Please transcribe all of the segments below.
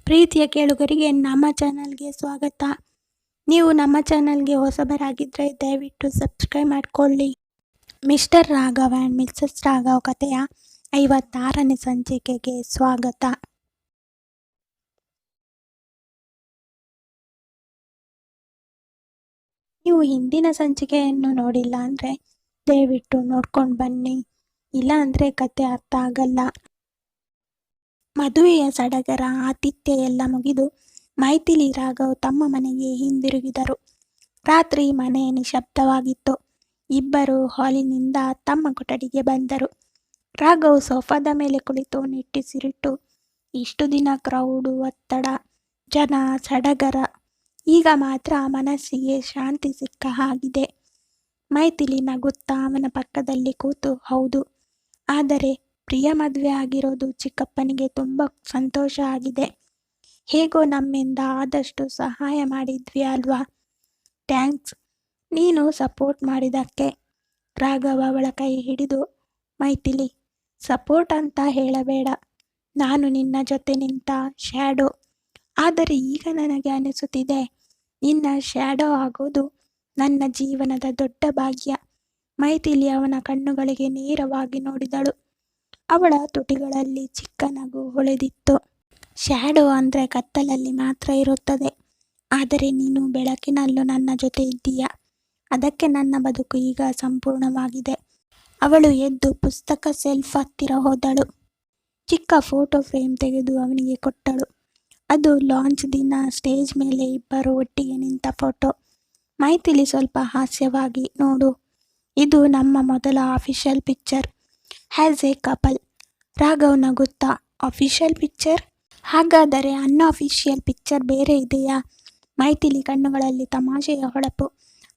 ಪ್ರೀತಿಯ ಕೇಳುಗರಿಗೆ ನಮ್ಮ ಚಾನಲ್ಗೆ ಸ್ವಾಗತ. ನೀವು ನಮ್ಮ ಚಾನಲ್ಗೆ ಹೊಸಬರಾಗಿದ್ದರೆ ದಯವಿಟ್ಟು ಸಬ್ಸ್ಕ್ರೈಬ್ ಮಾಡಿಕೊಳ್ಳಿ. Mister Raghav and Mrs Raghav ಕಥೆಯ 56ನೇ ಸಂಚಿಕೆಗೆ ಸ್ವಾಗತ. ನೀವು ಹಿಂದಿನ ಸಂಚಿಕೆಯನ್ನು ನೋಡಿಲ್ಲ ಅಂದರೆ ದಯವಿಟ್ಟು ನೋಡ್ಕೊಂಡು ಬನ್ನಿ, ಇಲ್ಲ ಅಂದರೆ ಕತೆ ಅರ್ಥ ಆಗಲ್ಲ. ಮದುವೆಯ ಸಡಗರ ಆತಿಥ್ಯ ಎಲ್ಲ ಮುಗಿದು ಮೈಥಿಲಿ ರಾಘವ್ ತಮ್ಮ ಮನೆಗೆ ಹಿಂದಿರುಗಿದರು. ರಾತ್ರಿ ಮನೆ ನಿಶಬ್ದವಾಗಿತ್ತು. ಇಬ್ಬರು ಹಾಲಿನಿಂದ ತಮ್ಮ ಕೊಠಡಿಗೆ ಬಂದರು. ರಾಘವ್ ಸೋಫಾದ ಮೇಲೆ ಕುಳಿತು ನಿಟ್ಟುಸಿರಿಟ್ಟು, ಇಷ್ಟು ದಿನ ಕ್ರೌಡು, ಒತ್ತಡ, ಜನ, ಸಡಗರ, ಈಗ ಮಾತ್ರ ಮನಸ್ಸಿಗೆ ಶಾಂತಿ ಸಿಕ್ಕ ಹಾಗಿದೆ. ಮೈಥಿಲಿ ನಗುತ್ತಾ ಅವನ ಪಕ್ಕದಲ್ಲಿ ಕೂತು, ಹೌದು, ಆದರೆ ಪ್ರಿಯ ಮದುವೆ ಆಗಿರೋದು ಚಿಕ್ಕಪ್ಪನಿಗೆ ತುಂಬ ಸಂತೋಷ ಆಗಿದೆ. ಹೇಗೋ ನಮ್ಮಿಂದ ಆದಷ್ಟು ಸಹಾಯ ಮಾಡಿದ್ವಿ ಅಲ್ವಾ? ಥ್ಯಾಂಕ್ಸ್, ನೀನು ಸಪೋರ್ಟ್ ಮಾಡಿದ್ದಕ್ಕೆ. ರಾಘವ್ ಅವಳ ಕೈ ಹಿಡಿದು, ಮೈಥಿಲಿ, ಸಪೋರ್ಟ್ ಅಂತ ಹೇಳಬೇಡ, ನಾನು ನಿನ್ನ ಜೊತೆ ನಿಂತ ಶ್ಯಾಡೋ. ಆದರೆ ಈಗ ನನಗೆ ಅನಿಸುತ್ತಿದೆ, ನಿನ್ನ ಶ್ಯಾಡೋ ಆಗೋದು ನನ್ನ ಜೀವನದ ದೊಡ್ಡ ಭಾಗ್ಯ. ಮೈಥಿಲಿ ಅವನ ಕಣ್ಣುಗಳಿಗೆ ನೇರವಾಗಿ ನೋಡಿದಳು. ಅವಳ ತುಟಿಗಳಲ್ಲಿ ಚಿಕ್ಕ ನಗು ಹೊಳೆದಿತ್ತು. ಶ್ಯಾಡೋ ಅಂದರೆ ಕತ್ತಲಲ್ಲಿ ಮಾತ್ರ ಇರುತ್ತದೆ, ಆದರೆ ನೀನು ಬೆಳಕಿನಲ್ಲೂ ನನ್ನ ಜೊತೆ ಇದ್ದೀಯ. ಅದಕ್ಕೆ ನನ್ನ ಬದುಕು ಈಗ ಸಂಪೂರ್ಣವಾಗಿದೆ. ಅವಳು ಎದ್ದು ಪುಸ್ತಕ ಸೆಲ್ಫ್ ಹತ್ತಿರ ಹೋದಳು. ಚಿಕ್ಕ ಫೋಟೋ ಫ್ರೇಮ್ ತೆಗೆದು ಅವನಿಗೆ ಕೊಟ್ಟಳು. ಅದು ಲಾಂಚ್ ದಿನ ಸ್ಟೇಜ್ ಮೇಲೆ ಇಬ್ಬರು ಒಟ್ಟಿಗೆ ನಿಂತ ಫೋಟೋ. ಮೈಥಿಲಿ ಸ್ವಲ್ಪ ಹಾಸ್ಯವಾಗಿ, ನೋಡು, ಇದು ನಮ್ಮ ಮೊದಲ official picture has A couple. Raghav ನಗುತ್ತಾ, ಅಫಿಷಿಯಲ್ ಪಿಕ್ಚರ್? ಹಾಗಾದರೆ ಅನ್ಅಫಿಷಿಯಲ್ ಪಿಕ್ಚರ್ ಬೇರೆ ಇದೆಯಾ? ಮೈಥಿಲಿ ಕಣ್ಣುಗಳಲ್ಲಿ ತಮಾಷೆಯ ಹೊಳಪು.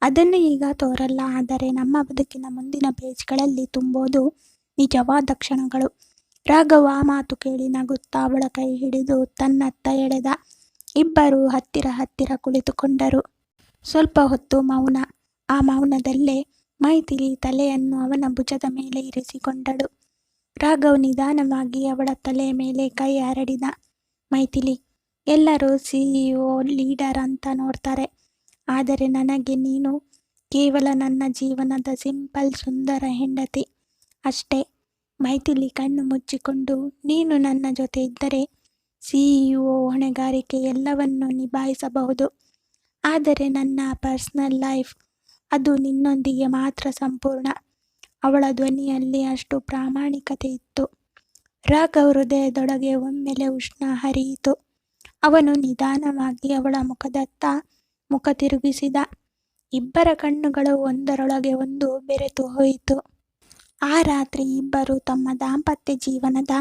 ಅದನ್ನು ಈಗ ತೋರಲ್ಲ, ಆದರೆ ನಮ್ಮ ಬದುಕಿನ ಮುಂದಿನ ಪೇಜ್ಗಳಲ್ಲಿ ತುಂಬೋದು ನಿಜವಾದ ಕ್ಷಣಗಳು. ರಾಘವ್ ಆ ಮಾತು ಕೇಳಿ ನಗುತ್ತಾ ಅವಳ ಕೈ ಹಿಡಿದು ತನ್ನತ್ತ ಎಳೆದ. ಇಬ್ಬರು ಹತ್ತಿರ ಹತ್ತಿರ ಕುಳಿತುಕೊಂಡರು. ಸ್ವಲ್ಪ ಹೊತ್ತು ಮೌನ. ಆ ಮೌನದಲ್ಲೇ ಮೈಥಿಲಿ ತಲೆಯನ್ನು ಅವನ ಭುಜದ ಮೇಲೆ ಇರಿಸಿಕೊಂಡಳು. ರಾಘವ್ ನಿಧಾನವಾಗಿ ಅವಳ ತಲೆಯ ಮೇಲೆ ಕೈ ಹರಡಿದ. ಮೈಥಿಲಿ, ಎಲ್ಲರೂ CEO, ಲೀಡರ್ ಅಂತ ನೋಡ್ತಾರೆ, ಆದರೆ ನನಗೆ ನೀನು ಕೇವಲ ನನ್ನ ಜೀವನದ ಸಿಂಪಲ್ ಸುಂದರ ಹೆಂಡತಿ ಅಷ್ಟೇ. ಮೈಥಿಲಿ ಕಣ್ಣು ಮುಚ್ಚಿಕೊಂಡು, ನೀನು ನನ್ನ ಜೊತೆ ಇದ್ದರೆ CEO ಹೊಣೆಗಾರಿಕೆ ಎಲ್ಲವನ್ನೂ ನಿಭಾಯಿಸಬಹುದು, ಆದರೆ ನನ್ನ ಪರ್ಸನಲ್ ಲೈಫ್ ಅದು ನಿನ್ನೊಂದಿಗೆ ಮಾತ್ರ ಸಂಪೂರ್ಣ. ಅವಳ ಧ್ವನಿಯಲ್ಲಿ ಅಷ್ಟು ಪ್ರಾಮಾಣಿಕತೆ ಇತ್ತು. ರಾಘವ್ ಹೃದಯದೊಳಗೆ ಒಮ್ಮೆಲೆ ಉಷ್ಣ ಹರಿಯಿತು. ಅವನು ನಿಧಾನವಾಗಿ ಅವಳ ಮುಖದತ್ತ ಮುಖ ತಿರುಗಿಸಿದ. ಇಬ್ಬರ ಕಣ್ಣುಗಳು ಒಂದರೊಳಗೆ ಒಂದು ಬೆರೆತು ಹೋಯಿತು. ಆ ರಾತ್ರಿ ಇಬ್ಬರು ತಮ್ಮ ದಾಂಪತ್ಯ ಜೀವನದ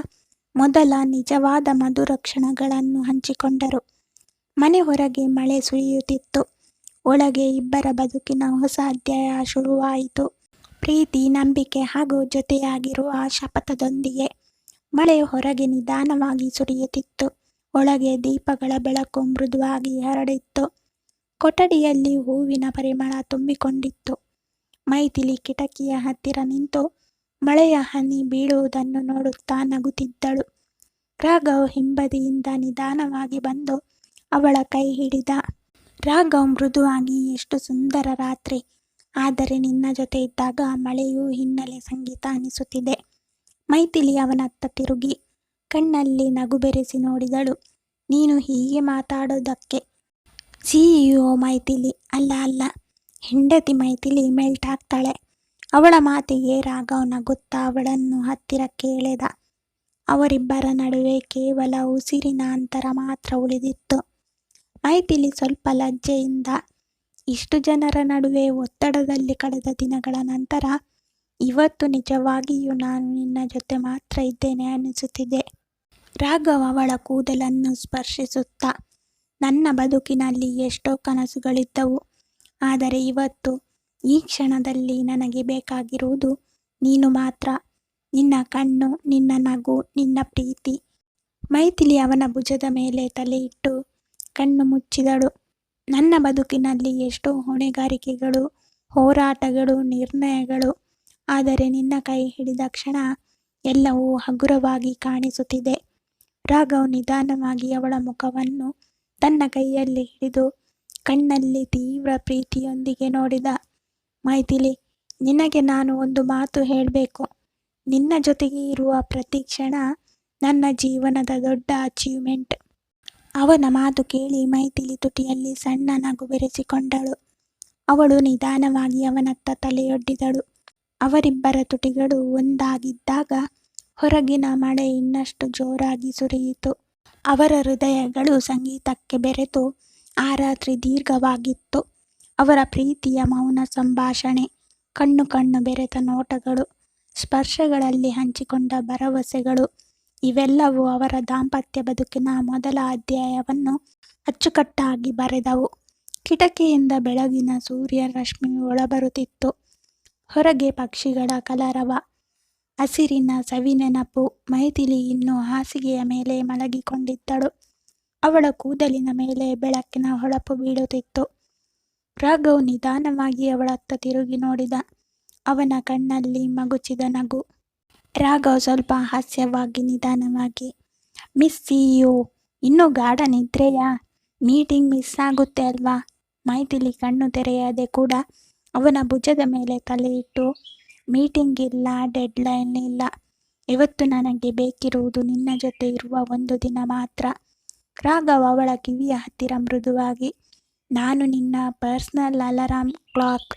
ಮೊದಲ ನಿಜವಾದ ಮಧುರ ಕ್ಷಣಗಳನ್ನು ಹಂಚಿಕೊಂಡರು. ಮನೆ ಹೊರಗೆ ಮಳೆ ಸುರಿಯುತ್ತಿತ್ತು. ಒಳಗೆ ಇಬ್ಬರ ಬದುಕಿನ ಹೊಸ ಅಧ್ಯಾಯ ಶುರುವಾಯಿತು. ಪ್ರೀತಿ, ನಂಬಿಕೆ ಹಾಗೂ ಜೊತೆಯಾಗಿರುವ ಶಪಥದೊಂದಿಗೆ. ಮಳೆ ಹೊರಗೆ ನಿಧಾನವಾಗಿ ಸುರಿಯುತ್ತಿತ್ತು. ಒಳಗೆ ದೀಪಗಳ ಬೆಳಕು ಮೃದುವಾಗಿ ಹರಡಿತ್ತು. ಕೊಠಡಿಯಲ್ಲಿ ಹೂವಿನ ಪರಿಮಳ ತುಂಬಿಕೊಂಡಿತ್ತು. ಮೈಥಿಲಿ ಕಿಟಕಿಯ ಹತ್ತಿರ ನಿಂತು ಮಳೆಯ ಹನಿ ಬೀಳುವುದನ್ನು ನೋಡುತ್ತಾ ನಗುತ್ತಿದ್ದಳು. ರಾಘವ್ ಹಿಂಬದಿಯಿಂದ ನಿಧಾನವಾಗಿ ಬಂದು ಅವಳ ಕೈ ಹಿಡಿದ. ರಾಘವ್ ಮೃದುವಾಗಿ, ಎಷ್ಟು ಸುಂದರ ರಾತ್ರಿ, ಆದರೆ ನಿನ್ನ ಜೊತೆ ಇದ್ದಾಗ ಮಳೆಯೂ ಹಿನ್ನೆಲೆ ಸಂಗೀತ ಅನಿಸುತ್ತಿದೆ. ಮೈಥಿಲಿ ಅವನತ್ತ ತಿರುಗಿ ಕಣ್ಣಲ್ಲಿ ನಗು ಬೆರೆಸಿ ನೋಡಿದಳು. ನೀನು ಹೀಗೆ ಮಾತಾಡೋದಕ್ಕೆ CEO ಮೈಥಿಲಿ ಅಲ್ಲ, ಹೆಂಡತಿ ಮೈಥಿಲಿ ಮೆಲ್ಟ್ ಆಗ್ತಾಳೆ. ಅವಳ ಮಾತಿಗೆ ರಾಘವ್ ನಗುತ್ತಾ ಅವಳನ್ನು ಹತ್ತಿರಕ್ಕೆ ಎಳೆದ. ಅವರಿಬ್ಬರ ನಡುವೆ ಕೇವಲ ಉಸಿರಿನ ಅಂತರ ಮಾತ್ರ ಉಳಿದಿತ್ತು. ಮೈಥಿಲಿ ಸ್ವಲ್ಪ ಲಜ್ಜೆಯಿಂದ, ಇಷ್ಟು ಜನರ ನಡುವೆ ಒತ್ತಡದಲ್ಲಿ ಕಳೆದ ದಿನಗಳ ನಂತರ ಇವತ್ತು ನಿಜವಾಗಿಯೂ ನಾನು ನಿನ್ನ ಜೊತೆ ಮಾತ್ರ ಇದ್ದೇನೆ ಅನಿಸುತ್ತಿದೆ. ರಾಘವ್ ಅವಳ ಕೂದಲನ್ನು ಸ್ಪರ್ಶಿಸುತ್ತಾ, ನನ್ನ ಬದುಕಿನಲ್ಲಿ ಎಷ್ಟೋ ಕನಸುಗಳಿದ್ದವು, ಆದರೆ ಇವತ್ತು ಈ ಕ್ಷಣದಲ್ಲಿ ನನಗೆ ಬೇಕಾಗಿರುವುದು ನೀನು ಮಾತ್ರ. ನಿನ್ನ ಕಣ್ಣು, ನಿನ್ನ ನಗು, ನಿನ್ನ ಪ್ರೀತಿ. ಮೈಥಿಲಿ ಅವನ ಭುಜದ ಮೇಲೆ ತಲೆಯಿಟ್ಟು ಕಣ್ಣು ಮುಚ್ಚಿದಳು. ನನ್ನ ಬದುಕಿನಲ್ಲಿ ಎಷ್ಟೋ ಹೊಣೆಗಾರಿಕೆಗಳು, ಹೋರಾಟಗಳು, ನಿರ್ಣಯಗಳು, ಆದರೆ ನಿನ್ನ ಕೈ ಹಿಡಿದ ಕ್ಷಣ ಎಲ್ಲವೂ ಹಗುರವಾಗಿ ಕಾಣಿಸುತ್ತಿದೆ. ರಾಘವ್ ನಿಧಾನವಾಗಿ ಅವಳ ಮುಖವನ್ನು ತನ್ನ ಕೈಯಲ್ಲಿ ಹಿಡಿದು ಕಣ್ಣಲ್ಲಿ ತೀವ್ರ ಪ್ರೀತಿಯೊಂದಿಗೆ ನೋಡಿದ. ಮೈಥಿಲಿ, ನಿನಗೆ ನಾನು ಒಂದು ಮಾತು ಹೇಳಬೇಕು. ನಿನ್ನ ಜೊತೆಗೆ ಇರುವ ಪ್ರತಿ ಕ್ಷಣ ನನ್ನ ಜೀವನದ ದೊಡ್ಡ ಅಚೀವ್ಮೆಂಟ್. ಅವನ ಮಾತು ಕೇಳಿ ಮೈಥಿಲಿ ತುಟಿಯಲ್ಲಿ ಸಣ್ಣ ನಗು ಬೆರೆಸಿಕೊಂಡಳು. ಅವಳು ನಿಧಾನವಾಗಿ ಅವನತ್ತ ತಲೆಯೊಡ್ಡಿದಳು. ಅವರಿಬ್ಬರ ತುಟಿಗಳು ಒಂದಾಗಿದ್ದಾಗ ಹೊರಗಿನ ಮಳೆ ಇನ್ನಷ್ಟು ಜೋರಾಗಿ ಸುರಿಯಿತು. ಅವರ ಹೃದಯಗಳು ಸಂಗೀತಕ್ಕೆ ಬೆರೆತು ಆ ರಾತ್ರಿ ದೀರ್ಘವಾಗಿತ್ತು. ಅವರ ಪ್ರೀತಿಯ ಮೌನ ಸಂಭಾಷಣೆ, ಕಣ್ಣು ಕಣ್ಣು ಬೆರೆತ ನೋಟಗಳು, ಸ್ಪರ್ಶಗಳಲ್ಲಿ ಹಂಚಿಕೊಂಡ ಭರವಸೆಗಳು, ಇವೆಲ್ಲವೂ ಅವರ ದಾಂಪತ್ಯ ಬದುಕಿನ ಮೊದಲ ಅಧ್ಯಾಯವನ್ನು ಅಚ್ಚುಕಟ್ಟಾಗಿ ಬರೆದವು. ಕಿಟಕಿಯಿಂದ ಬೆಳಗಿನ ಸೂರ್ಯ ರಶ್ಮಿ ಒಳಬರುತ್ತಿತ್ತು. ಹೊರಗೆ ಪಕ್ಷಿಗಳ ಕಲರವ, ಹಸಿರಿನ ಸವಿನೆನಪು. ಮೈಥಿಲಿ ಇನ್ನೂ ಹಾಸಿಗೆಯ ಮೇಲೆ ಮಲಗಿಕೊಂಡಿದ್ದಳು. ಅವಳ ಕೂದಲಿನ ಮೇಲೆ ಬೆಳಕಿನ ಹೊಳಪು ಬೀಳುತ್ತಿತ್ತು. ರಾಘವ್ ನಿಧಾನವಾಗಿ ಅವಳತ್ತ ತಿರುಗಿ ನೋಡಿದ. ಅವನ ಕಣ್ಣಲ್ಲಿ ಮಗುಚಿದ ನಗು. ರಾಘವ್ ಸ್ವಲ್ಪ ಹಾಸ್ಯವಾಗಿ ನಿಧಾನವಾಗಿ, ಮಿಸ್ ಸಿಇಒ, ಇನ್ನೂ ಗಾಢ ನಿದ್ರೆಯಾ? ಮೀಟಿಂಗ್ ಮಿಸ್ ಆಗುತ್ತೆ ಅಲ್ವಾ? ಮೈಥಿಲಿ ಕಣ್ಣು ತೆರೆಯದೆ ಕೂಡ ಅವನ ಭುಜದ ಮೇಲೆ ತಲೆ ಇಟ್ಟು, ಮೀಟಿಂಗ್ ಇಲ್ಲ, ಡೆಡ್ಲೈನ್ ಇಲ್ಲ. ಇವತ್ತು ನನಗೆ ಬೇಕಿರುವುದು ನಿನ್ನ ಜೊತೆ ಇರುವ ಒಂದು ದಿನ ಮಾತ್ರ. ರಾಘವ್ ಅವಳ ಕಿವಿಯ ಹತ್ತಿರ ಮೃದುವಾಗಿ, ನಾನು ನಿನ್ನ personal alarm clock.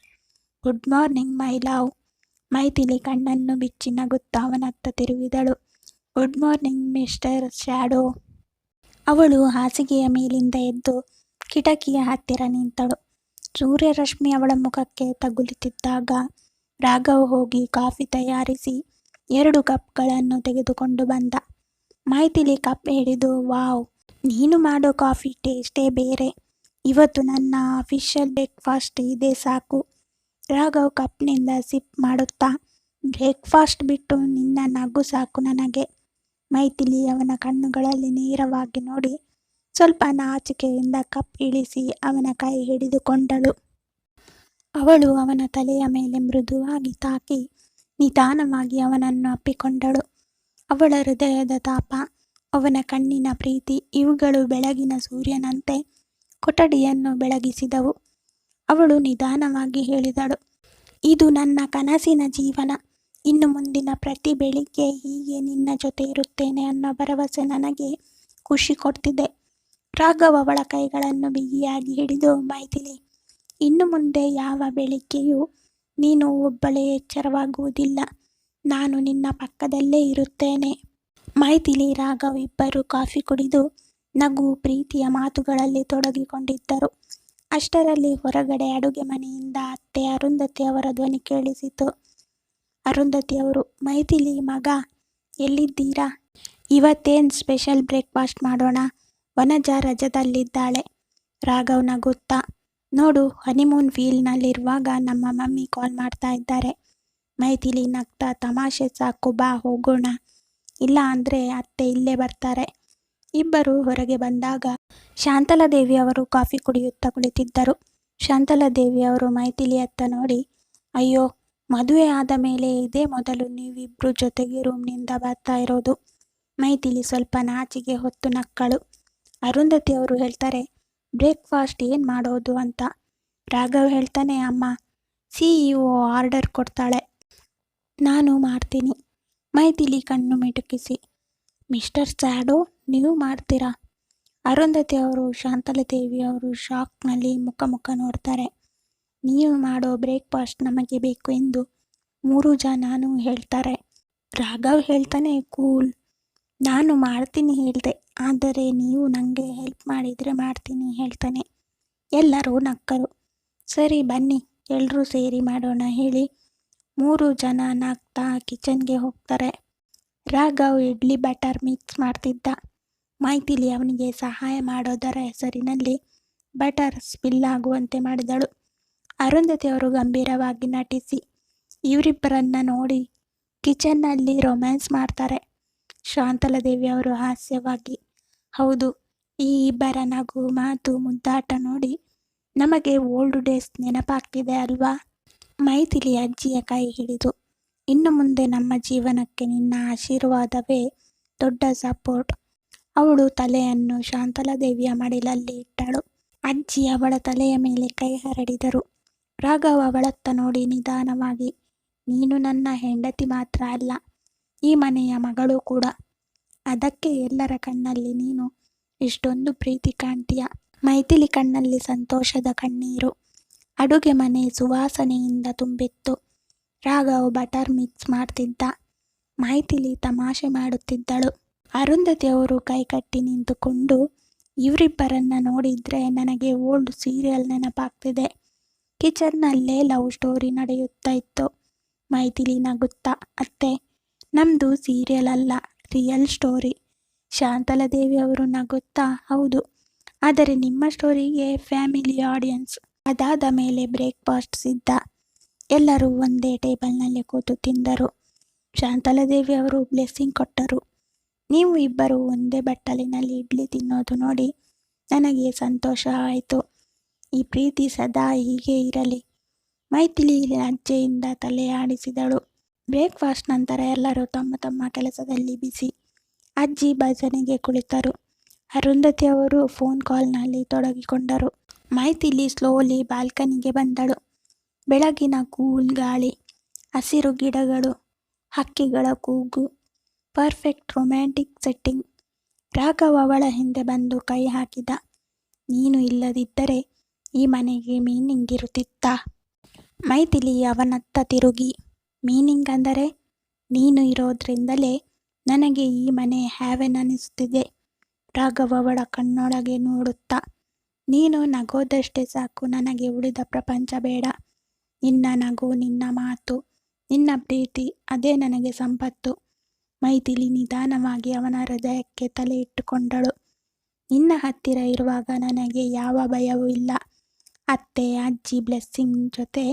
Good morning my love. Maithili ಕಣ್ಣನ್ನು ಬಿಚ್ಚಿ ನಗುತ್ತಾ ಅವನತ್ತ ತಿರುಗಿದಳು. Good morning mister shadow. ಅವಳು ಹಾಸಿಗೆಯ ಮೇಲಿಂದ ಎದ್ದು ಕಿಟಕಿಯ ಹತ್ತಿರ ನಿಂತಳು. ಸೂರ್ಯರಶ್ಮಿ ಅವಳ ಮುಖಕ್ಕೆ ತಗುಲುತ್ತಿದ್ದಾಗ ರಾಘವ್ ಹೋಗಿ ಕಾಫಿ ತಯಾರಿಸಿ 2 ಕಪ್ಗಳನ್ನು ತೆಗೆದುಕೊಂಡು ಬಂದ. ಮೈಥಿಲಿ ಕಪ್ ಹಿಡಿದು, ವಾವ್, ನೀನು ಮಾಡೋ ಕಾಫಿ ಟೇಸ್ಟೇ ಬೇರೆ. ಇವತ್ತು ನನ್ನ ಅಫಿಷಿಯಲ್ ಬ್ರೇಕ್ಫಾಸ್ಟ್ ಇದೇ ಸಾಕು. ರಾಘವ್ ಕಪ್ನಿಂದ ಸಿಪ್ ಮಾಡುತ್ತಾ, ಬ್ರೇಕ್ಫಾಸ್ಟ್ ಬಿಟ್ಟು ನಿನ್ನ ನಗು ಸಾಕು ನನಗೆ. ಮೈಥಿಲಿ ಅವನ ಕಣ್ಣುಗಳಲ್ಲಿ ನೇರವಾಗಿ ನೋಡಿ ಸ್ವಲ್ಪ ನಾಚಿಕೆಯಿಂದ ಕಪ್ ಇಳಿಸಿ ಅವನ ಕೈ ಹಿಡಿದುಕೊಂಡಳು. ಅವಳು ಅವನ ತಲೆಯ ಮೇಲೆ ಮೃದುವಾಗಿ ತಾಕಿ ನಿಧಾನವಾಗಿ ಅವನನ್ನು ಅಪ್ಪಿಕೊಂಡಳು. ಅವಳ ಹೃದಯದ ತಾಪ, ಅವನ ಕಣ್ಣಿನ ಪ್ರೀತಿ, ಇವುಗಳು ಬೆಳಗಿನ ಸೂರ್ಯನಂತೆ ಕೊಠಡಿಯನ್ನು ಬೆಳಗಿಸಿದವು. ಅವಳು ನಿಧಾನವಾಗಿ ಹೇಳಿದಳು, ಇದು ನನ್ನ ಕನಸಿನ ಜೀವನ. ಇನ್ನು ಮುಂದಿನ ಪ್ರತಿ ಬೆಳಿಗ್ಗೆ ಹೀಗೆ ನಿನ್ನ ಜೊತೆ ಇರುತ್ತೇನೆ ಅನ್ನೋ ಭರವಸೆ ನನಗೆ ಖುಷಿ ಕೊಡ್ತಿದೆ. ರಾಘವ್ ಅವಳ ಕೈಗಳನ್ನು ಬಿಗಿಯಾಗಿ ಹಿಡಿದು, ಮೈಥಿಲಿ, ಇನ್ನು ಮುಂದೆ ಯಾವ ಬೆಳಿಗ್ಗೆಯೂ ನೀನು ಒಬ್ಬಳೇ ಎಚ್ಚರವಾಗುವುದಿಲ್ಲ. ನಾನು ನಿನ್ನ ಪಕ್ಕದಲ್ಲೇ ಇರುತ್ತೇನೆ. ಮೈಥಿಲಿ, ರಾಘವ್ ಇಬ್ಬರು ಕಾಫಿ ಕುಡಿದು ನಗು ಪ್ರೀತಿಯ ಮಾತುಗಳಲ್ಲಿ ತೊಡಗಿಕೊಂಡಿದ್ದರು. ಅಷ್ಟರಲ್ಲಿ ಹೊರಗಡೆ ಅಡುಗೆ ಮನೆಯಿಂದ ಅತ್ತೆ ಅರುಂಧತಿ ಅವರ ಧ್ವನಿ ಕೇಳಿಸಿತು. ಅರುಂಧತಿ ಅವರು, ಮೈಥಿಲಿ ಮಗ, ಎಲ್ಲಿದ್ದೀರಾ? ಇವತ್ತೇನು ಸ್ಪೆಷಲ್ ಬ್ರೇಕ್ಫಾಸ್ಟ್ ಮಾಡೋಣ? ವನಜ ರಜದಲ್ಲಿದ್ದಾಳೆ. ರಾಘವ್ ನಗುತ್ತಾ, ನೋಡು, ಹನಿಮೂನ್ ಫೀಲ್ನಲ್ಲಿರುವಾಗ ನಮ್ಮ ಮಮ್ಮಿ ಕಾಲ್ ಮಾಡ್ತಾ ಇದ್ದಾರೆ. ಮೈಥಿಲಿ ನಗ್ತಾ, ತಮಾಷೆ ಸಾಕು, ಬಾ ಹೋಗೋಣ. ಇಲ್ಲ ಅಂದರೆ ಅತ್ತೆ ಇಲ್ಲೇ ಬರ್ತಾರೆ. ಇಬ್ಬರು ಹೊರಗೆ ಬಂದಾಗ ಶಾಂತಲಾದೇವಿ ಅವರು ಕಾಫಿ ಕುಡಿಯುತ್ತಾ ಕುಳಿತಿದ್ದರು. ಶಾಂತಲಾದೇವಿ ಅವರು ಮೈಥಿಲಿಯತ್ತ ನೋಡಿ, ಅಯ್ಯೋ, ಮದುವೆ ಆದ ಮೇಲೆ ಇದೇ ಮೊದಲು ನೀವಿಬ್ರು ಜೊತೆಗೆ ರೂಮ್ನಿಂದ ಬರ್ತಾ ಇರೋದು. ಮೈಥಿಲಿ ಸ್ವಲ್ಪ ನಾಚಿಗೆ ಹೊತ್ತು ನಕ್ಕಳು. ಅರುಂಧತಿ ಅವರು ಹೇಳ್ತಾರೆ, ಬ್ರೇಕ್ಫಾಸ್ಟ್ ಏನು ಮಾಡೋದು ಅಂತ. ರಾಘವ್ ಹೇಳ್ತಾನೆ, ಅಮ್ಮ, ಸಿಇಒ ಆರ್ಡರ್ ಕೊಡ್ತಾಳೆ, ನಾನು ಮಾಡ್ತೀನಿ. ಮೈಥಿಲಿ ಕಣ್ಣು ಮಿಟುಕಿಸಿ, ಮಿಸ್ಟರ್ ಸ್ಯಾಡೋ, ನೀವು ಮಾಡ್ತೀರಾ? ಅರುಂಧತಿ ಅವರು ಶಾಂತಲಾದೇವಿ ಅವರು ಶಾಕ್ನಲ್ಲಿ ಮುಖ ನೋಡ್ತಾರೆ. ನೀವು ಮಾಡೋ ಬ್ರೇಕ್ಫಾಸ್ಟ್ ನಮಗೆ ಬೇಕು ಎಂದು 3 ಜನನೂ ಹೇಳ್ತಾರೆ. ರಾಘವ್ ಹೇಳ್ತಾನೆ, ಕೂಲ್, ನಾನು ಮಾಡ್ತೀನಿ ಹೇಳ್ದೆ, ಆದರೆ ನೀವು ನನಗೆ ಹೆಲ್ಪ್ ಮಾಡಿದರೆ ಮಾಡ್ತೀನಿ ಹೇಳ್ತಾನೆ. ಎಲ್ಲರೂ ನಕ್ಕರು. ಸರಿ ಬನ್ನಿ, ಎಲ್ಲರೂ ಸೇರಿ ಮಾಡೋಣ ಹೇಳಿ 3 ಜನ ನಗ್ತಾ ಕಿಚನ್ಗೆ ಹೋಗ್ತಾರೆ. ರಾಘವ್ ಇಡ್ಲಿ ಬ್ಯಾಟರ್ ಮಿಕ್ಸ್ ಮಾಡ್ತಿದ್ದ. ಮೈಥಿಲಿ ಅವನಿಗೆ ಸಹಾಯ ಮಾಡೋದರ ಹೆಸರಿನಲ್ಲಿ ಬಟರ್ ಸ್ಪಿಲ್ ಆಗುವಂತೆ ಮಾಡಿದಳು. ಅರುಂಧತಿ ಅವರು ಗಂಭೀರವಾಗಿ ನಟಿಸಿ ಇವರಿಬ್ಬರನ್ನ ನೋಡಿ ಕಿಚನ್ನಲ್ಲಿ ರೊಮ್ಯಾನ್ಸ್ ಮಾಡ್ತಾರೆ. ಶಾಂತಲಾದೇವಿ ಅವರು ಹಾಸ್ಯವಾಗಿ, ಹೌದು, ಈ ಇಬ್ಬರ ನಗು, ಮಾತು, ಮುದ್ದಾಟ ನೋಡಿ ನಮಗೆ ಓಲ್ಡ್ ಡೇಸ್ ನೆನಪಾಗ್ತಿದೆ ಅಲ್ವಾ? ಮೈಥಿಲಿ ಅಜ್ಜಿಯ ಕೈ ಹಿಡಿದು, ಇನ್ನು ಮುಂದೆ ನಮ್ಮ ಜೀವನಕ್ಕೆ ನಿನ್ನ ಆಶೀರ್ವಾದವೇ ದೊಡ್ಡ ಸಪೋರ್ಟ್. ಅವಳು ತಲೆಯನ್ನು ಶಾಂತಲಾದೇವಿಯ ಮಡಿಲಲ್ಲಿ ಇಟ್ಟಳು. ಅಜ್ಜಿ ಅವಳ ತಲೆಯ ಮೇಲೆ ಕೈ ಹರಡಿದರು. ರಾಘವ್ ಅವಳತ್ತ ನೋಡಿ ನಿಧಾನವಾಗಿ, ನೀನು ನನ್ನ ಹೆಂಡತಿ ಮಾತ್ರ ಅಲ್ಲ, ಈ ಮನೆಯ ಮಗಳು ಕೂಡ. ಅದಕ್ಕೆ ಎಲ್ಲರ ಕಣ್ಣಲ್ಲಿ ನೀನು ಇಷ್ಟೊಂದು ಪ್ರೀತಿ ಕಾಣ್ತೀಯ. ಮೈಥಿಲಿ ಕಣ್ಣಲ್ಲಿ ಸಂತೋಷದ ಕಣ್ಣೀರು. ಅಡುಗೆ ಮನೆ ಸುವಾಸನೆಯಿಂದ ತುಂಬಿತ್ತು. ರಾಘವ್ ಬಟರ್ ಮಿಕ್ಸ್ ಮಾಡ್ತಿದ್ದ. ಮೈಥಿಲಿ ತಮಾಷೆ ಮಾಡುತ್ತಿದ್ದಳು. ಅರುಂಧತಿ ಅವರು ಕೈಕಟ್ಟಿ ನಿಂತುಕೊಂಡು, ಇವರಿಬ್ಬರನ್ನ ನೋಡಿದ್ರೆ ನನಗೆ ಓಲ್ಡ್ ಸೀರಿಯಲ್ ನೆನಪಾಗ್ತಿದೆ. ಕಿಚನ್ನಲ್ಲೇ ಲವ್ ಸ್ಟೋರಿ ನಡೆಯುತ್ತಾ ಇತ್ತು. ಮೈಥಿಲಿ ನಗುತ್ತಾ, ಅತ್ತೆ, ನಮ್ದು ಸೀರಿಯಲ್ ಅಲ್ಲ, ರಿಯಲ್ ಸ್ಟೋರಿ. ಶಾಂತಲಾದೇವಿ ಅವರು ನಗುತ್ತಾ, ಹೌದು, ಆದರೆ ನಿಮ್ಮ ಸ್ಟೋರಿಗೆ ಫ್ಯಾಮಿಲಿ ಆಡಿಯನ್ಸ್. ಅದಾದ ಮೇಲೆ ಬ್ರೇಕ್ಫಾಸ್ಟ್ ಸಿದ್ಧ. ಎಲ್ಲರೂ ಒಂದೇ ಟೇಬಲ್ನಲ್ಲಿ ಕೂತು ತಿಂದರು. ಶಾಂತಲಾದೇವಿ ಅವರು ಬ್ಲೆಸ್ಸಿಂಗ್ ಕೊಟ್ಟರು. ನೀವು ಇಬ್ಬರು ಒಂದೇ ಬಟ್ಟಲಿನಲ್ಲಿ ಇಡ್ಲಿ ತಿನ್ನೋದು ನೋಡಿ ನನಗೆ ಸಂತೋಷ ಆಯಿತು. ಈ ಪ್ರೀತಿ ಸದಾ ಹೀಗೆ ಇರಲಿ. ಮೈಥಿಲಿ ಲಜ್ಜೆಯಿಂದ ತಲೆ ಆಡಿಸಿದಳು. ಬ್ರೇಕ್ಫಾಸ್ಟ್ ನಂತರ ಎಲ್ಲರೂ ತಮ್ಮ ತಮ್ಮ ಕೆಲಸದಲ್ಲಿ ಬಿಸಿ. ಅಜ್ಜಿ ಭಜನೆಗೆ ಕುಳಿತರು. ಅರುಂಧತಿ ಅವರು ಫೋನ್ ಕಾಲ್ನಲ್ಲಿ ತೊಡಗಿಕೊಂಡರು. ಮೈಥಿಲಿ ಸ್ಲೋಲಿ ಬಾಲ್ಕನಿಗೆ ಬಂದಳು. ಬೆಳಗಿನ ಕೂಲ್ ಗಾಳಿ, ಹಸಿರು ಗಿಡಗಳು, ಹಕ್ಕಿಗಳ ಕೂಗು, ಪರ್ಫೆಕ್ಟ್ ರೊಮ್ಯಾಂಟಿಕ್ ಸೆಟ್ಟಿಂಗ್. ರಾಘವ್ ಅವಳ ಹಿಂದೆ ಬಂದು ಕೈ ಹಾಕಿದ. ನೀನು ಇಲ್ಲದಿದ್ದರೆ ಈ ಮನೆಗೆ ಮೀನಿಂಗ್ ಇರುತ್ತಿತ್ತಾ? ಮೈಥಿಲಿ ಅವನತ್ತ ತಿರುಗಿ, ಮೀನಿಂಗ್ ಅಂದರೆ ನೀನು ಇರೋದ್ರಿಂದಲೇ ನನಗೆ ಈ ಮನೆ ಹ್ಯಾವೆನ್ ಅನಿಸುತ್ತಿದೆ. ರಾಘವ್ ಅವಳ ಕಣ್ಣೊಳಗೆ ನೋಡುತ್ತಾ, ನೀನು ನಗೋದಷ್ಟೇ ಸಾಕು, ನನಗೆ ಉಳಿದ ಪ್ರಪಂಚ ಬೇಡ. ನಿನ್ನ ನಗು, ನಿನ್ನ ಮಾತು, ನಿನ್ನ ಪ್ರೀತಿ, ಅದೇ ನನಗೆ ಸಂಪತ್ತು. ಮೈಥಿಲಿ ನಿಧಾನವಾಗಿ ಅವನ ಹೃದಯಕ್ಕೆ ತಲೆ ಇಟ್ಟುಕೊಂಡಳು. ನಿನ್ನ ಹತ್ತಿರ ಇರುವಾಗ ನನಗೆ ಯಾವ ಭಯವೂ ಇಲ್ಲ. ಅತ್ತೆ, ಅಜ್ಜಿ ಬ್ಲೆಸ್ಸಿಂಗ್ ಜೊತೆ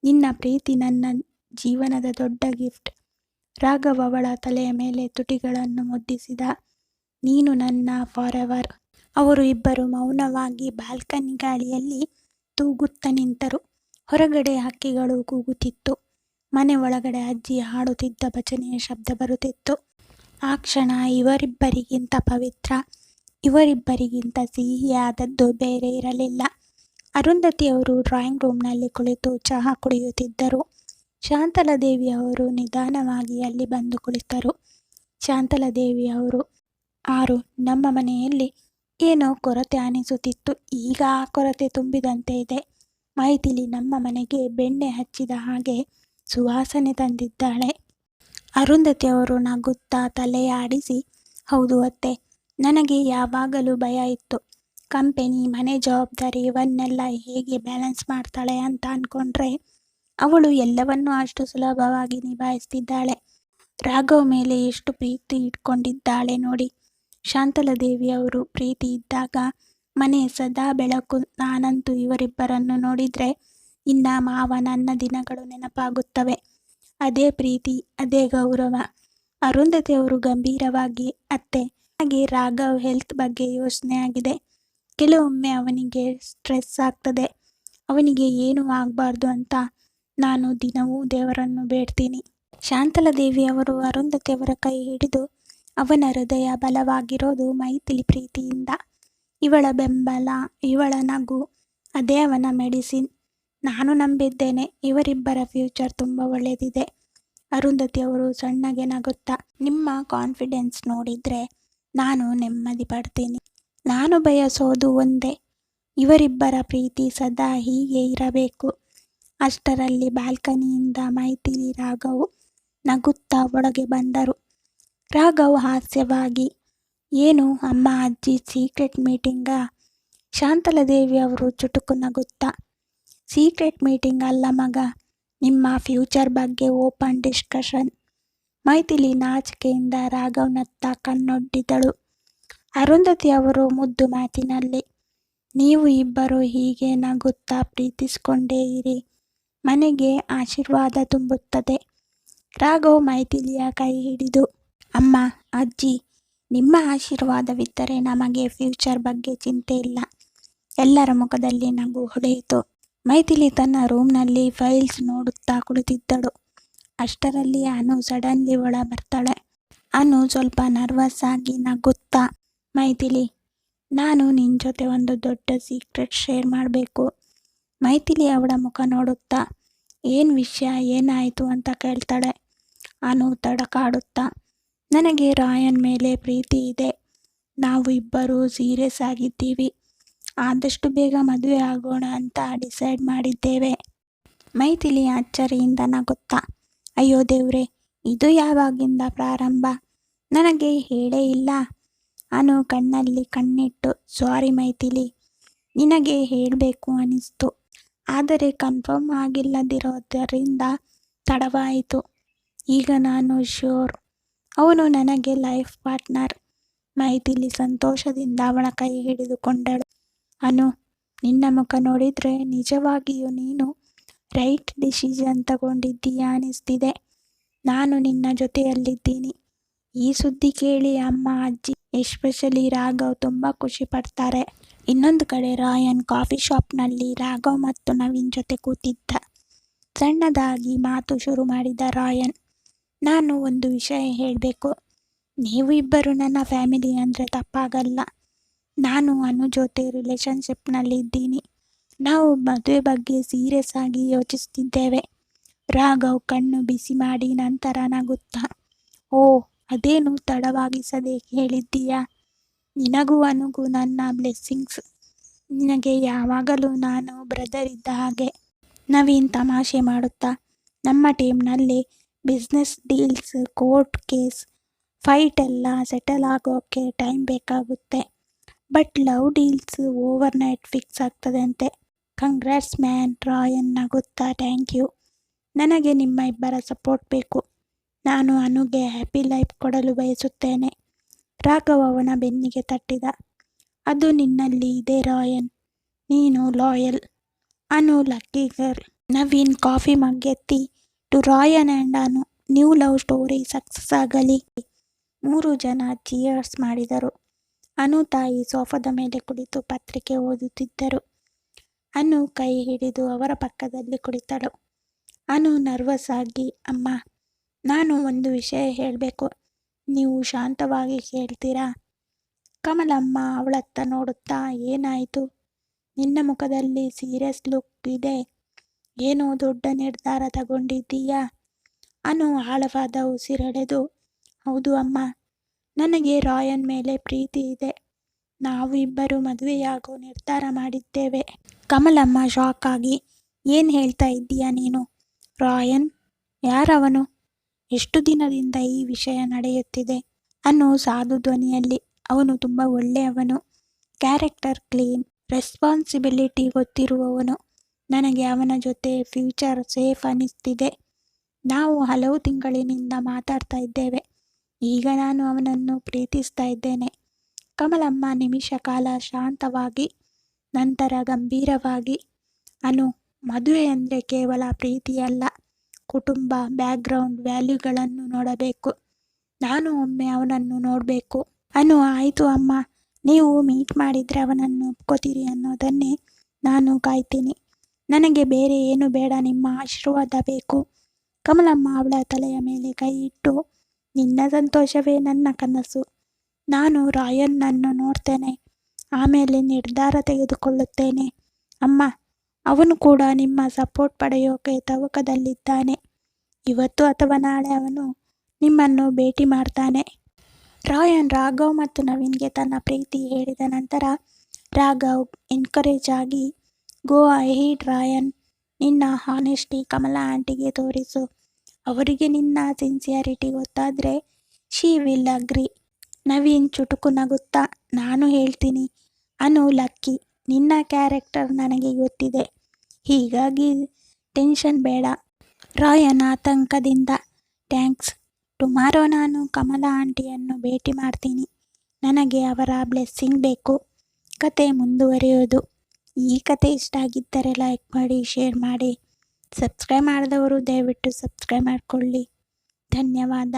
ನಿನ್ನ ಪ್ರೀತಿ ನನ್ನ ಜೀವನದ ದೊಡ್ಡ ಗಿಫ್ಟ್. ರಾಘವ್ ಅವಳ ತಲೆಯ ಮೇಲೆ ತುಟಿಗಳನ್ನು ಮುದ್ದಿಸಿದ. ನೀನು ನನ್ನ ಫಾರೆವರ್. ಅವರು ಇಬ್ಬರು ಮೌನವಾಗಿ ಬಾಲ್ಕನಿ ಗಾಳಿಯಲ್ಲಿ ತೂಗುತ್ತಾ ನಿಂತರು. ಹೊರಗಡೆ ಹಕ್ಕಿಗಳು ಕೂಗುತ್ತಿತ್ತು. ಮನೆ ಒಳಗಡೆ ಅಜ್ಜಿ ಹಾಡುತ್ತಿದ್ದ ಭಜನೆಯ ಶಬ್ದ ಬರುತ್ತಿತ್ತು. ಆ ಕ್ಷಣ ಇವರಿಬ್ಬರಿಗಿಂತ ಪವಿತ್ರ, ಇವರಿಬ್ಬರಿಗಿಂತ ಸಿಹಿಯಾದದ್ದು ಬೇರೆ ಇರಲಿಲ್ಲ. ಅರುಂಧತಿ ಅವರು ಡ್ರಾಯಿಂಗ್ ರೂಮ್ನಲ್ಲಿ ಕುಳಿತು ಚಹಾ ಕುಡಿಯುತ್ತಿದ್ದರು. ಶಾಂತಲಾದೇವಿ ಅವರು ನಿಧಾನವಾಗಿ ಅಲ್ಲಿ ಬಂದು ಕುಳಿತರು. ಶಾಂತಲಾದೇವಿ ಅವರು, ಆರು, ನಮ್ಮ ಮನೆಯಲ್ಲಿ ಏನೋ ಕೊರತೆ ಅನಿಸುತ್ತಿತ್ತು. ಈಗ ಆ ಕೊರತೆ ತುಂಬಿದಂತೆ ಇದೆ. ಮೈಥಿಲಿ ನಮ್ಮ ಮನೆಗೆ ಬೆಣ್ಣೆ ಹಚ್ಚಿದ ಹಾಗೆ ಸುವಾಸನೆ ತಂದಿದ್ದಾಳೆ. ಅರುಂಧತಿ ಅವರು ನಗುತ್ತಾ ತಲೆಯಾಡಿಸಿ, ಹೌದು ಅತ್ತೆ, ನನಗೆ ಯಾವಾಗಲೂ ಭಯ ಇತ್ತು. ಕಂಪೆನಿ, ಮನೆ ಜವಾಬ್ದಾರಿ ಇವನ್ನೆಲ್ಲ ಹೇಗೆ ಬ್ಯಾಲೆನ್ಸ್ ಮಾಡ್ತಾಳೆ ಅಂತ ಅಂದ್ಕೊಂಡ್ರೆ ಅವಳು ಎಲ್ಲವನ್ನೂ ಅಷ್ಟು ಸುಲಭವಾಗಿ ನಿಭಾಯಿಸ್ತಿದ್ದಾಳೆ. ರಾಘವ್ ಮೇಲೆ ಎಷ್ಟು ಪ್ರೀತಿ ಇಟ್ಕೊಂಡಿದ್ದಾಳೆ ನೋಡಿ. ಶಾಂತಲಾದೇವಿ ಅವರು ಪ್ರೀತಿ ಇದ್ದಾಗ ಮನೆ ಸದಾ ಬೆಳಕು. ನಾನಂತೂ ಇವರಿಬ್ಬರನ್ನು ನೋಡಿದ್ರೆ ಇನ್ನ ಮಾವ ನನ್ನ ದಿನಗಳು ನೆನಪಾಗುತ್ತವೆ. ಅದೇ ಪ್ರೀತಿ, ಅದೇ ಗೌರವ. ಅರುಂಧತಿ ಅವರು ಗಂಭೀರವಾಗಿ, ಅತ್ತೆ, ನನಗೆ ರಾಘವ್ ಹೆಲ್ತ್ ಬಗ್ಗೆ ಯೋಚನೆ ಆಗಿದೆ. ಕೆಲವೊಮ್ಮೆ ಅವನಿಗೆ ಸ್ಟ್ರೆಸ್ ಆಗ್ತದೆ. ಅವನಿಗೆ ಏನೂ ಆಗಬಾರ್ದು ಅಂತ ನಾನು ದಿನವೂ ದೇವರನ್ನು ಬೇಡ್ತೀನಿ. ಶಾಂತಲಾದೇವಿ ಅವರು ಅರುಂಧತಿ ಅವರ ಕೈ ಹಿಡಿದು, ಅವನ ಹೃದಯ ಬಲವಾಗಿರೋದು ಮೈಥಿಲಿ ಪ್ರೀತಿಯಿಂದ. ಇವಳ ಬೆಂಬಲ, ಇವಳ ನಗು, ಅದೇ ಅವನ ಮೆಡಿಸಿನ್. ನಾನು ನಂಬಿದ್ದೇನೆ ಇವರಿಬ್ಬರ ಫ್ಯೂಚರ್ ತುಂಬ ಒಳ್ಳೆಯದಿದೆ. ಅರುಂಧತಿ ಅವರು ಸಣ್ಣಗೆ ನಗುತ್ತಾ, ನಿಮ್ಮ ಕಾನ್ಫಿಡೆನ್ಸ್ ನೋಡಿದ್ರೆ ನಾನು ನೆಮ್ಮದಿ ಪಡ್ತೀನಿ. ನಾನು ಬಯಸೋದು ಒಂದೇ, ಇವರಿಬ್ಬರ ಪ್ರೀತಿ ಸದಾ ಹೀಗೆ ಇರಬೇಕು. ಅಷ್ಟರಲ್ಲಿ ಬಾಲ್ಕನಿಯಿಂದ ಮೈಥಿಲಿ, ರಾಘವ್ ನಗುತ್ತಾ ಒಳಗೆ ಬಂದರು. ರಾಘವ್ ಹಾಸ್ಯವಾಗಿ, ಏನು ಅಮ್ಮ ಅಜ್ಜಿ ಸೀಕ್ರೆಟ್ ಮೀಟಿಂಗಾ? ಶಾಂತಲಾದೇವಿ ಅವರು ಚುಟುಕು ನಗುತ್ತಾ, ಸೀಕ್ರೆಟ್ ಮೀಟಿಂಗ್ ಅಲ್ಲ ಮಗ, ನಿಮ್ಮ ಫ್ಯೂಚರ್ ಬಗ್ಗೆ ಓಪನ್ ಡಿಸ್ಕಷನ್. ಮೈಥಿಲಿ ನಾಚಿಕೆಯಿಂದ ರಾಘವ್ನತ್ತ ಕಣ್ಣೊಡ್ಡಿದಳು. ಅರುಂಧತಿ ಅವರು ಮುದ್ದು ಮಾತಿನಲ್ಲಿ, ನೀವು ಇಬ್ಬರು ಹೀಗೆ ನಗುತ್ತಾ ಪ್ರೀತಿಸಿಕೊಂಡೇ ಇರಿ, ಮನೆಗೆ ಆಶೀರ್ವಾದ ತುಂಬುತ್ತದೆ. ರಾಘವ್ ಮೈಥಿಲಿಯ ಕೈ ಹಿಡಿದು, ಅಮ್ಮ ಅಜ್ಜಿ, ನಿಮ್ಮ ಆಶೀರ್ವಾದವಿದ್ದರೆ ನಮಗೆ ಫ್ಯೂಚರ್ ಬಗ್ಗೆ ಚಿಂತೆ ಇಲ್ಲ. ಎಲ್ಲರ ಮುಖದಲ್ಲಿ ನಗು ಹೊಡೆಯಿತು. ಮೈಥಿಲಿ ತನ್ನ ರೂಮ್ನಲ್ಲಿ ಫೈಲ್ಸ್ ನೋಡುತ್ತಾ ಕುಳಿತಿದ್ದಳು. ಅಷ್ಟರಲ್ಲಿ ಅನು ಸಡನ್ಲಿ ಒಳ ಬರ್ತಾಳೆ. ಅನು ಸ್ವಲ್ಪ ನರ್ವಸ್ ಆಗಿ ನಗುತ್ತಾ, ಮೈಥಿಲಿ, ನಾನು ನಿನ್ನ ಜೊತೆ ಒಂದು ದೊಡ್ಡ ಸೀಕ್ರೆಟ್ ಶೇರ್ ಮಾಡಬೇಕು. ಮೈಥಿಲಿ ಅವಳ ಮುಖ ನೋಡುತ್ತಾ, ಏನು ವಿಷಯ, ಏನಾಯಿತು ಅಂತ ಕೇಳ್ತಾಳೆ. ಅನು ತಡಕಾಡುತ್ತಾ, ನನಗೆ ರಾಯನ್ ಮೇಲೆ ಪ್ರೀತಿ ಇದೆ. ನಾವು ಇಬ್ಬರು ಸೀರಿಯಸ್ ಆಗಿದ್ದೀವಿ. ಆದಷ್ಟು ಬೇಗ ಮದುವೆ ಆಗೋಣ ಅಂತ ಡಿಸೈಡ್ ಮಾಡಿದ್ದೇವೆ. ಮೈಥಿಲಿ ಅಚ್ಚರಿಯಿಂದ ನಗುತ್ತಾ, ಅಯ್ಯೋ ದೇವ್ರೆ, ಇದು ಯಾವಾಗಿಂದ ಪ್ರಾರಂಭ? ನನಗೆ ಹೇಳೇ ಇಲ್ಲ. ಅನು ಕಣ್ಣಲ್ಲಿ ಕಣ್ಣಿಟ್ಟು, ಸಾರಿ ಮೈಥಿಲಿ, ನಿನಗೆ ಹೇಳಬೇಕು ಅನಿಸ್ತು, ಆದರೆ ಕನ್ಫರ್ಮ್ ಆಗಿಲ್ಲದಿರೋದರಿಂದ ತಡವಾಯಿತು. ಈಗ ನಾನು ಶ್ಯೂರ್, ಅವನು ನನಗೆ ಲೈಫ್ ಪಾರ್ಟ್ನರ್. ಮೈಥಿಲಿ ಸಂತೋಷದಿಂದ ಅವಳ ಕೈ ಹಿಡಿದುಕೊಂಡಳು. ಅನು, ನಿನ್ನ ಮುಖ ನೋಡಿದರೆ ನಿಜವಾಗಿಯೂ ನೀನು ರೈಟ್ ಡಿಸಿಷನ್ ತಗೊಂಡಿದ್ದೀಯಾ ಅನಿಸ್ತಿದೆ. ನಾನು ನಿನ್ನ ಜೊತೆಯಲ್ಲಿದ್ದೀನಿ. ಈ ಸುದ್ದಿ ಕೇಳಿ ಅಮ್ಮ, ಅಜ್ಜಿ, ಎಸ್ಪೆಷಲಿ ರಾಘವ್ ತುಂಬ ಖುಷಿ ಪಡ್ತಾರೆ. ಇನ್ನೊಂದು ಕಡೆ ರಾಯನ್ ಕಾಫಿ ಶಾಪ್ನಲ್ಲಿ ರಾಘವ್ ಮತ್ತು ನವೀನ್ ಜೊತೆ ಕೂತಿದ್ದ. ಸಣ್ಣದಾಗಿ ಮಾತು ಶುರು ಮಾಡಿದ ರಾಯನ್, ನಾನು ಒಂದು ವಿಷಯ ಹೇಳಬೇಕು. ನೀವು ಇಬ್ಬರು ನನ್ನ ಫ್ಯಾಮಿಲಿ ಅಂದರೆ ತಪ್ಪಾಗಲ್ಲ. ನಾನು ಅನು ಜೊತೆ ರಿಲೇಷನ್ಶಿಪ್ನಲ್ಲಿದ್ದೀನಿ. ನಾವು ಮದುವೆ ಬಗ್ಗೆ ಸೀರಿಯಸ್ ಆಗಿ ಯೋಚಿಸ್ತಿದ್ದೇವೆ. ರಾಘವ್ ಕಣ್ಣು ಬಿಸಿ ಮಾಡಿ ನಂತರ ನಗುತ್ತಾ, ಓ, ಅದೇನು ತಡವಾಗಿಸದೆ ಹೇಳಿದ್ದೀಯಾ? ನಿನಗೂ ಅನುಗೂ ನನ್ನ ಬ್ಲೆಸ್ಸಿಂಗ್ಸ್. ನಿನಗೆ ಯಾವಾಗಲೂ ನಾನು ಬ್ರದರ್ ಇದ್ದ ಹಾಗೆ. ನವೀನ್ ತಮಾಷೆ ಮಾಡುತ್ತಾ, ನಮ್ಮ ಟೀಮ್ನಲ್ಲಿ business deals, court case, fight ಎಲ್ಲ ಸೆಟಲ್ ಆಗೋಕ್ಕೆ ಟೈಮ್ ಬೇಕಾಗುತ್ತೆ. But love deals overnight fix ಆಗ್ತದಂತೆ. Congrats man. ರಾಯನ್ ನಗುತ್ತಾ, ಥ್ಯಾಂಕ್ ಯು. ನನಗೆ ನಿಮ್ಮ ಇಬ್ಬರ ಸಪೋರ್ಟ್ ಬೇಕು. ನಾನು ಅನುಗೆ ಹ್ಯಾಪಿ ಲೈಫ್ ಕೊಡಲು ಬಯಸುತ್ತೇನೆ. ರಾಘವ್ ಅವನ ಬೆನ್ನಿಗೆ ತಟ್ಟಿದ. ಅದು ನಿನ್ನಲ್ಲಿ ಇದೆ ರಾಯನ್. ನೀನು loyal. Anu lucky girl. Naveen coffee ಮಗ್ಗೆತ್ತಿ, to Ryan and Anu, new love story success ಆಗಲಿ. 3 ಜನ ಚಿಯರ್ಸ್ ಮಾಡಿದರು. ಅನು ತಾಯಿ ಸೋಫಾದ ಮೇಲೆ ಕುಳಿತು ಪತ್ರಿಕೆ ಓದುತ್ತಿದ್ದರು. ಅನು ಕೈ ಹಿಡಿದು ಅವರ ಪಕ್ಕದಲ್ಲಿ ಕುಳಿತಳು. ಅನು ನರ್ವಸ್ ಆಗಿ, ಅಮ್ಮ, ನಾನು ಒಂದು ವಿಷಯ ಹೇಳಬೇಕು. ನೀವು ಶಾಂತವಾಗಿ ಕೇಳ್ತೀರಾ? ಕಮಲಮ್ಮ ಅವಳತ್ತ ನೋಡುತ್ತಾ, ಏನಾಯಿತು? ನಿನ್ನ ಮುಖದಲ್ಲಿ ಸೀರಿಯಸ್ ಲುಕ್ ಇದೆ. ಏನೋ ದೊಡ್ಡ ನಿರ್ಧಾರ ತಗೊಂಡಿದ್ದೀಯಾ? ಅನು ಆಳವಾದ ಉಸಿರೆಳೆದು, ಹೌದು ಅಮ್ಮ, ನನಗೆ ರಾಯನ್ ಮೇಲೆ ಪ್ರೀತಿ ಇದೆ. ನಾವು ಇಬ್ಬರು ಮದುವೆಯಾಗೋ ನಿರ್ಧಾರ ಮಾಡಿದ್ದೇವೆ. ಕಮಲಮ್ಮ ಶಾಕ್ ಆಗಿ, ಏನು ಹೇಳ್ತಾ ಇದ್ದೀಯಾ ನೀನು? ರಾಯನ್? ಯಾರವನು? ಎಷ್ಟು ದಿನದಿಂದ ಈ ವಿಷಯ ನಡೆಯುತ್ತಿದೆ? ಅನ್ನು ಸಾಧು ಧ್ವನಿಯಲ್ಲಿ, ಅವನು ತುಂಬ ಒಳ್ಳೆಯವನು. ಕ್ಯಾರೆಕ್ಟರ್ ಕ್ಲೀನ್, ರೆಸ್ಪಾನ್ಸಿಬಿಲಿಟಿ ಗೊತ್ತಿರುವವನು. ನನಗೆ ಅವನ ಜೊತೆ ಫ್ಯೂಚರ್ ಸೇಫ್ ಅನ್ನಿಸ್ತಿದೆ. ನಾವು ಹಲವು ತಿಂಗಳಿನಿಂದ ಮಾತಾಡ್ತಾ ಇದ್ದೇವೆ. ಈಗ ನಾನು ಅವನನ್ನು ಪ್ರೀತಿಸ್ತಾ ಇದ್ದೇನೆ. ಕಮಲಮ್ಮ ನಿಮಿಷ ಕಾಲ ಶಾಂತವಾಗಿ, ನಂತರ ಗಂಭೀರವಾಗಿ, ಅನು, ಮದುವೆ ಅಂದರೆ ಕೇವಲ ಪ್ರೀತಿಯಲ್ಲ, ಕುಟುಂಬ, ಬ್ಯಾಕ್ಗ್ರೌಂಡ್, ವ್ಯಾಲ್ಯೂಗಳನ್ನು ನೋಡಬೇಕು. ನಾನು ಒಮ್ಮೆ ಅವನನ್ನು ನೋಡಬೇಕು. ಅನು, ಆಯಿತು ಅಮ್ಮ, ನೀವು ಮೀಟ್ ಮಾಡಿದರೆ ಅವನನ್ನು ಒಪ್ಕೋತೀರಿ ಅನ್ನೋದನ್ನೇ ನಾನು ಕಾಯ್ತೀನಿ. ನನಗೆ ಬೇರೆ ಏನು ಬೇಡ, ನಿಮ್ಮ ಆಶೀರ್ವಾದ ಬೇಕು. ಕಮಲಮ್ಮ ಅವಳ ತಲೆಯ ಮೇಲೆ ಕೈ ಇಟ್ಟು, ನಿನ್ನ ಸಂತೋಷವೇ ನನ್ನ ಕನಸು. ನಾನು ರಾಯನ್ನನ್ನು ನೋಡ್ತೇನೆ, ಆಮೇಲೆ ನಿರ್ಧಾರ ತೆಗೆದುಕೊಳ್ಳುತ್ತೇನೆ. ಅಮ್ಮ, ಅವನು ಕೂಡ ನಿಮ್ಮ ಸಪೋರ್ಟ್ ಪಡೆಯೋಕೆ ತವಕದಲ್ಲಿದ್ದಾನೆ. ಇವತ್ತು ಅಥವಾ ನಾಳೆ ಅವನು ನಿಮ್ಮನ್ನು ಭೇಟಿ ಮಾಡ್ತಾನೆ. ರಾಯನ್ ರಾಘವ್ ಮತ್ತು ನವೀನ್ಗೆ ತನ್ನ ಪ್ರೀತಿ ಹೇಳಿದ ನಂತರ ರಾಘವ್ ಎನ್ಕರೇಜ್ ಆಗಿ, ಗೋ ಅಹೀಡ್ ರಾಯನ್, ನಿನ್ನ ಹಾನೆಸ್ಟಿ ಕಮಲಾ ಆಂಟಿಗೆ ತೋರಿಸು. ಅವರಿಗೆ ನಿನ್ನ ಸಿನ್ಸಿಯಾರಿಟಿ ಗೊತ್ತಾದರೆ ಶಿ ವಿಲ್ ಅಗ್ರಿ. ನವೀನ್ ಚುಟುಕು ನಗುತ್ತಾ, ನಾನು ಹೇಳ್ತೀನಿ ಅನು ಲಕ್ಕಿ, ನಿನ್ನ ಕ್ಯಾರೆಕ್ಟರ್ ನನಗೆ ಗೊತ್ತಿದೆ, ಹೀಗಾಗಿ ಟೆನ್ಷನ್ ಬೇಡ. ರಾಯನ್ ಆತಂಕದಿಂದ, ಥ್ಯಾಂಕ್ಸ್. ಟುಮಾರೋ ನಾನು ಕಮಲಾ ಆಂಟಿಯನ್ನು ಭೇಟಿ ಮಾಡ್ತೀನಿ. ನನಗೆ ಅವರ ಬ್ಲೆಸ್ಸಿಂಗ್ ಬೇಕು. ಕತೆ ಮುಂದುವರಿಯೋದು. ಈ ಕತೆ ಇಷ್ಟ ಆಗಿದ್ದರೆ ಲೈಕ್ ಮಾಡಿ, ಶೇರ್ ಮಾಡಿ. ಸಬ್ಸ್ಕ್ರೈಬ್ ಮಾಡಿದವರು ದಯವಿಟ್ಟು ಸಬ್ಸ್ಕ್ರೈಬ್ ಮಾಡಿಕೊಳ್ಳಿ. ಧನ್ಯವಾದ.